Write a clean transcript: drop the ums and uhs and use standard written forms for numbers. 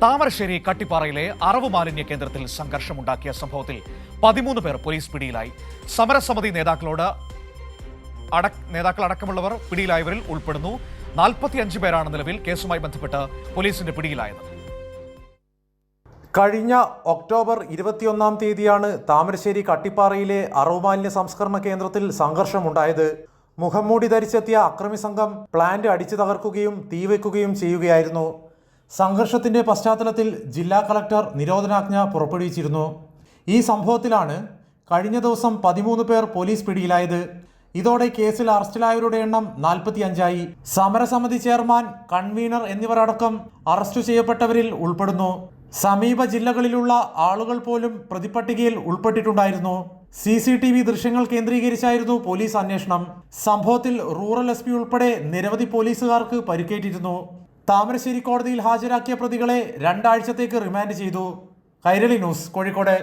താമരശ്ശേരി കട്ടിപ്പാറയിലെ അറവ് മാലിന്യ കേന്ദ്രത്തിൽ സംഘർഷമുണ്ടാക്കിയ സംഭവത്തിൽ 13 പേർ പോലീസ് പിടിയിലായി. സമരസമിതി നേതാക്കളടക്കമുള്ളവർ പിടിയിലായവരിൽ ഉൾപ്പെടുന്നു. 45 പേരാണ് നിലവിൽ കേസുമായി ബന്ധപ്പെട്ട് പോലീസിന്റെ പിടിയിലായത്. കഴിഞ്ഞ ഒക്ടോബർ 21-ാം തീയതിയാണ് താമരശ്ശേരി കട്ടിപ്പാറയിലെ അറവ് മാലിന്യ സംസ്കരണ കേന്ദ്രത്തിൽ സംഘർഷമുണ്ടായത്. മുഖംമൂടി ധരിച്ചെത്തിയ അക്രമി സംഘം പ്ലാന്റ് അടിച്ചു തകർക്കുകയും തീവെക്കുകയും ചെയ്യുകയായിരുന്നു. സംഘർഷത്തിന്റെ പശ്ചാത്തലത്തിൽ ജില്ലാ കളക്ടർ നിരോധനാജ്ഞ പുറപ്പെടുവിച്ചിരുന്നു. ഈ സംഭവത്തിലാണ് കഴിഞ്ഞ ദിവസം 13 പേർ പോലീസ് പിടിയിലായത്. ഇതോടെ കേസിൽ അറസ്റ്റിലായവരുടെ എണ്ണം 45ആയി. സമരസമിതി ചെയർമാൻ, കൺവീനർ എന്നിവരടക്കം അറസ്റ്റ് ചെയ്യപ്പെട്ടവരിൽ ഉൾപ്പെടുന്നു. സമീപ ജില്ലകളിലുള്ള ആളുകൾ പോലും പ്രതിപട്ടികയിൽ ഉൾപ്പെട്ടിട്ടുണ്ടായിരുന്നു. CCTV ദൃശ്യങ്ങൾ കേന്ദ്രീകരിച്ചായിരുന്നു പോലീസ് അന്വേഷണം. സംഭവത്തിൽ റൂറൽ SP ഉൾപ്പെടെ നിരവധി പോലീസുകാർക്ക് പരിക്കേറ്റിരുന്നു. താമരശ്ശേരി കോടതിയിൽ ഹാജരാക്കിയ പ്രതികളെ 2 ആഴ്ചത്തേക്ക് റിമാൻഡ് ചെയ്തു. കൈരളി ന്യൂസ്, കോഴിക്കോട്.